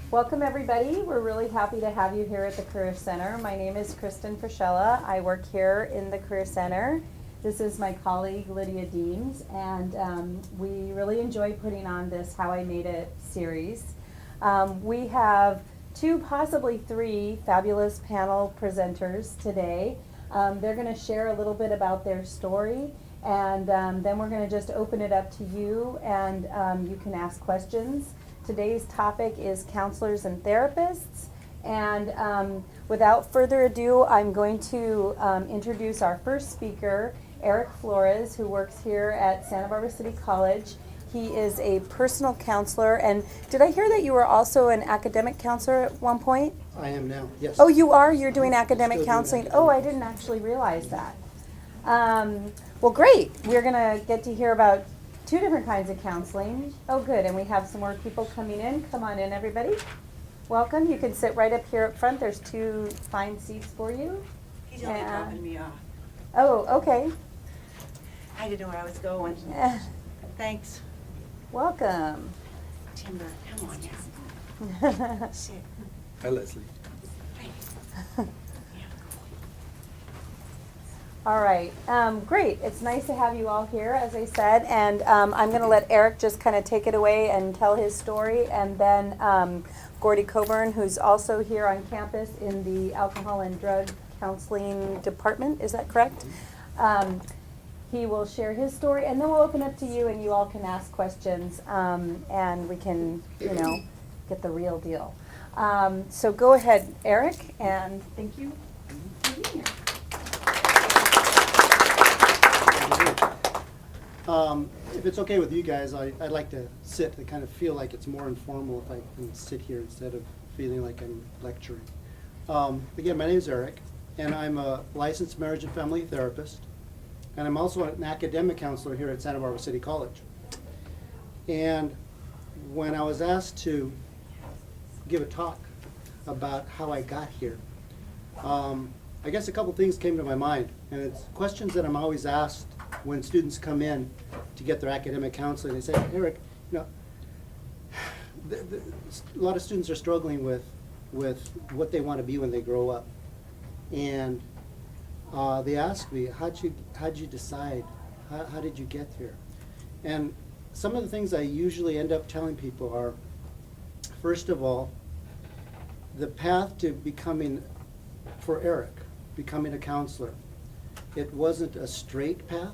Welcome everybody. We're really happy to have you here at the Career Center. My name is Kristen Frischella. I work here in the Career Center. This is my colleague Lydia Deems, and we really enjoy putting on this How I Made It series. We have 2, possibly 3 fabulous panel presenters today. They're going to share a little bit about their story, and then we're going to just open it up to you, and you can ask questions. Today's topic is counselors and therapists, and without further ado, I'm going to introduce our first speaker, Eric Flores, who works here at Santa Barbara City College. He is a personal counselor, and did I hear that you were also an academic counselor at one point? I am now, yes. Oh, you are? You're doing academic Still doing counseling? academic. Oh, I didn't actually realize that. Well, great. We're going to get to hear about 2 different kinds of counseling. Oh, good. And we have some more people coming in. Come on in, everybody. Welcome. You can sit right up here up front. There's 2 fine seats for you. He's only dropping me off. Oh, okay. I didn't know where I was going. Thanks. Welcome. Timber, come on now. Sit. Hi, Leslie. All right, great. It's nice to have you all here, as I said, and I'm going to let Eric just kind of take it away and tell his story, and then Gordy Coburn, who's also here on campus in the Alcohol and Drug Counseling Department, is that correct? He will share his story, and then we'll open up to you, and you all can ask questions, and we can, get the real deal. So go ahead, Eric, and thank you for being here. If it's okay with you guys, I'd like to sit. I kind of feel like it's more informal if I can sit here instead of feeling like I'm lecturing. Again, my name is Eric, and I'm a licensed marriage and family therapist, and I'm also an academic counselor here at Santa Barbara City College. And when I was asked to give a talk about how I got here, I guess a couple things came to my mind, and it's questions that I'm always asked when students come in to get their academic counseling. They say, Eric, a lot of students are struggling with what they want to be when they grow up. And they ask me, how'd you decide? How did you get here? And some of the things I usually end up telling people are, first of all, the path to becoming, for Eric, becoming a counselor, it wasn't a straight path,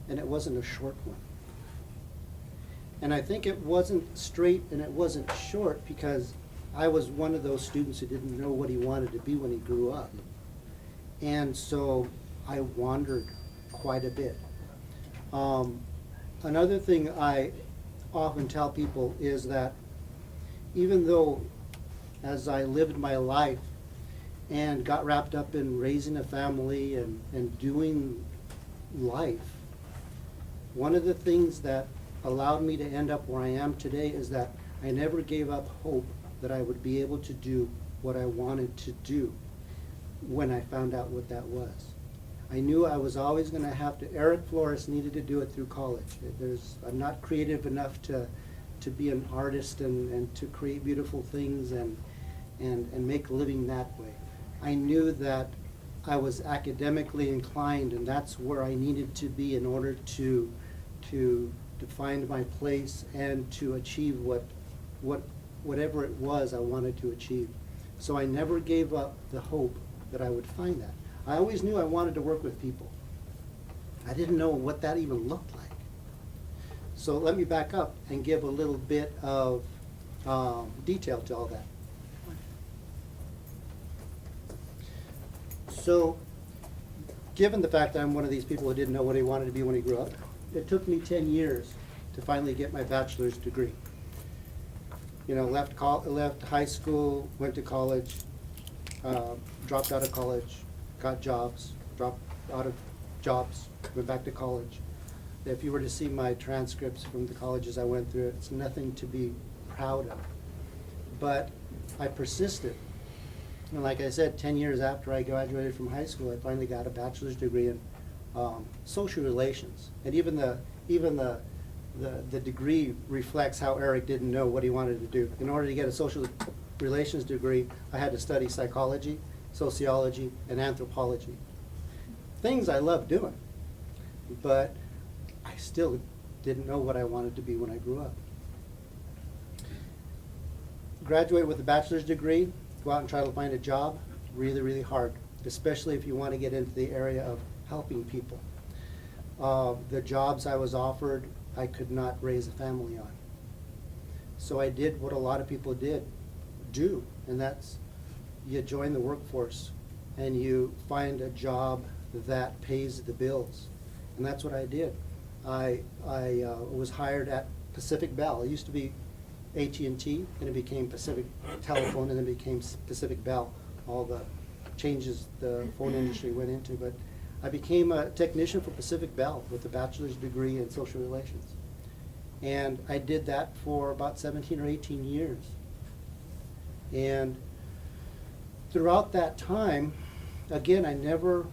and it wasn't a short one. And I think it wasn't straight and it wasn't short because I was one of those students who didn't know what he wanted to be when he grew up. And so I wandered quite a bit. Another thing I often tell people is that even though as I lived my life and got wrapped up in raising a family and doing life, one of the things that allowed me to end up where I am today is that I never gave up hope that I would be able to do what I wanted to do when I found out what that was. I knew I was always going to have to, Eric Flores needed to do it through college. I'm not creative enough to be an artist and to create beautiful things and make a living that way. I knew that I was academically inclined, and that's where I needed to be in order to find my place and to achieve whatever it was I wanted to achieve. So I never gave up the hope that I would find that. I always knew I wanted to work with people. I didn't know what that even looked like. So let me back up and give a little bit of detail to all that. So, given the fact that I'm one of these people who didn't know what he wanted to be when he grew up, it took me 10 years to finally get my bachelor's degree. Left high school, went to college, dropped out of college, got jobs, dropped out of jobs, went back to college. If you were to see my transcripts from the colleges I went through, it's nothing to be proud of. But I persisted. And like I said, 10 years after I graduated from high school, I finally got a bachelor's degree in social relations. And even the degree reflects how Eric didn't know what he wanted to do. In order to get a social relations degree, I had to study psychology, sociology, and anthropology. Things I love doing, but I still didn't know what I wanted to be when I grew up. Graduate with a bachelor's degree, go out and try to find a job, really, really hard, especially if you want to get into the area of helping people. The jobs I was offered, I could not raise a family on. So I did what a lot of people do, and that's you join the workforce and you find a job that pays the bills. And that's what I did. I was hired at Pacific Bell. It used to be AT&T, and it became Pacific Telephone, and then it became Pacific Bell. All the changes the phone industry went into. But I became a technician for Pacific Bell with a bachelor's degree in social relations. And I did that for about 17 or 18 years. And throughout that time, again, I never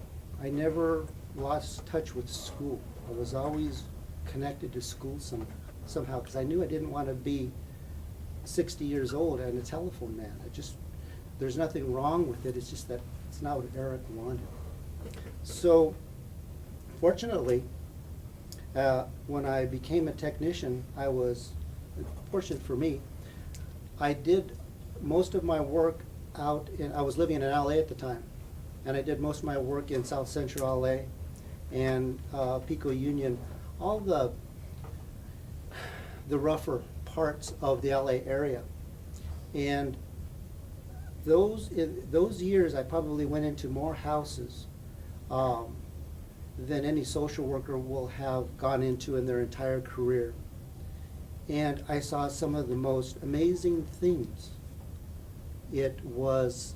lost touch with school. I was always connected to school somehow, because I knew I didn't want to be 60 years old and a telephone man. There's nothing wrong with it, it's just that it's not what Eric wanted. So, fortunately, when I became a technician, I was, fortunate for me, I did most of my work I was living in LA at the time, and I did most of my work in South Central LA and Pico Union, all the rougher parts of the LA area. And those years, I probably went into more houses than any social worker will have gone into in their entire career. And I saw some of the most amazing things. It was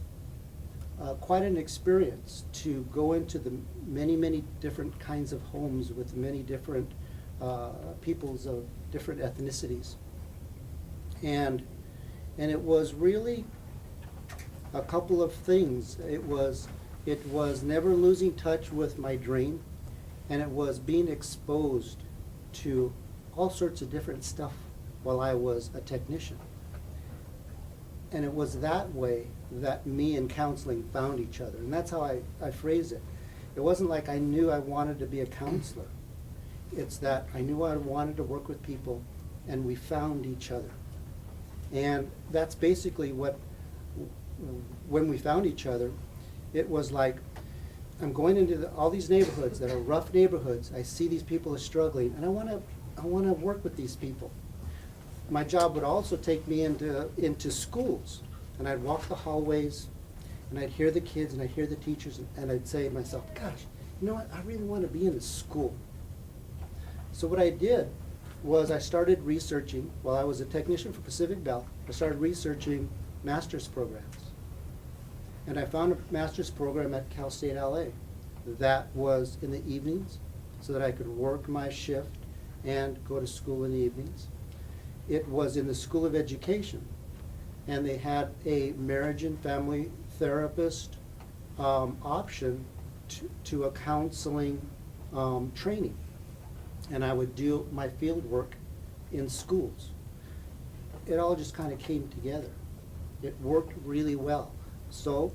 quite an experience to go into the many, many different kinds of homes with many different peoples of different ethnicities. And it was really a couple of things. It was never losing touch with my dream, and it was being exposed to all sorts of different stuff while I was a technician. And it was that way that me and counseling found each other. And that's how I phrase it. It wasn't like I knew I wanted to be a counselor. It's that I knew I wanted to work with people, and we found each other. And that's basically when we found each other, it was like, I'm going into all these neighborhoods that are rough neighborhoods. I see these people are struggling, and I want to work with these people. My job would also take me into schools, and I'd walk the hallways, and I'd hear the kids, and I'd hear the teachers, and I'd say to myself, gosh, you know what, I really want to be in a school. So what I did was I started researching, while I was a technician for Pacific Bell, I started researching master's programs. And I found a master's program at Cal State LA that was in the evenings, so that I could work my shift and go to school in the evenings. It was in the School of Education, and they had a marriage and family therapist option to a counseling training. And I would do my field work in schools. It all just kind of came together. It worked really well. So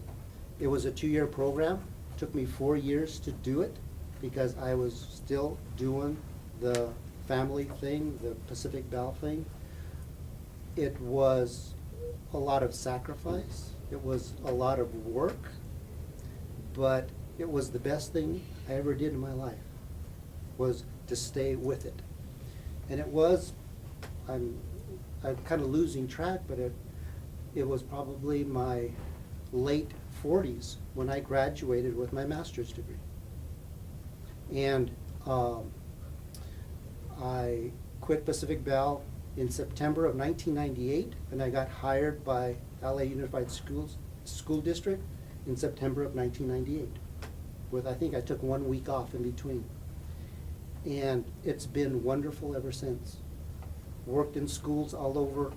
it was a 2-year program. It took me 4 years to do it because I was still doing the family thing, the Pacific Bell thing. It was a lot of sacrifice. It was a lot of work, but it was the best thing I ever did in my life, was to stay with it. And it was, I'm kind of losing track, but it was probably my late 40s when I graduated with my master's degree. And I quit Pacific Bell in September of 1998, and I got hired by LA Unified School District in September of 1998. I think I took 1 week off in between. And it's been wonderful ever since. Worked in schools all over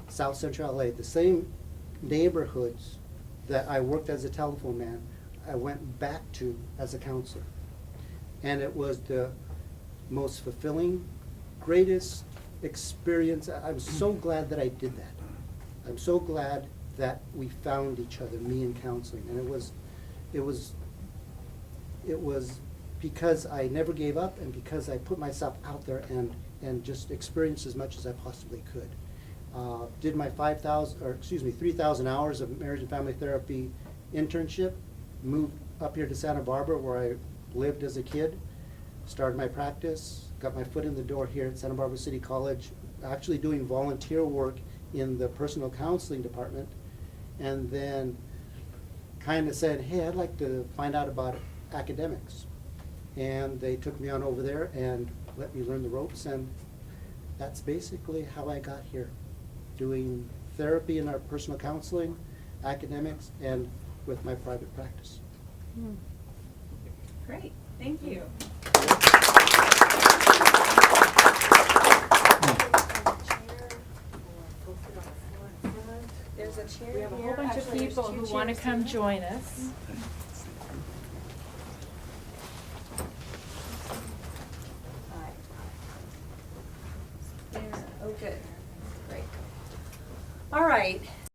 South Central LA, the same neighborhoods that I worked as a telephone man, I went back to as a counselor. And it was the most fulfilling, greatest experience. I'm so glad that I did that. I'm so glad that we found each other, me and counseling. And it was because I never gave up and because I put myself out there and just experienced as much as I possibly could. Did my 3,000 hours of marriage and family therapy internship, moved up here to Santa Barbara where I lived as a kid, started my practice, got my foot in the door here at Santa Barbara City College, actually doing volunteer work in the personal counseling department, and then kind of said, hey, I'd like to find out about academics. And they took me on over there and let me learn the ropes, and that's basically how I got here, doing therapy in our personal counseling, academics, and with my private practice. Great, thank you. There's a chair We have a whole here. bunch of Actually, there's people two who want to chairs come here. join us. There, oh, good, great. All right,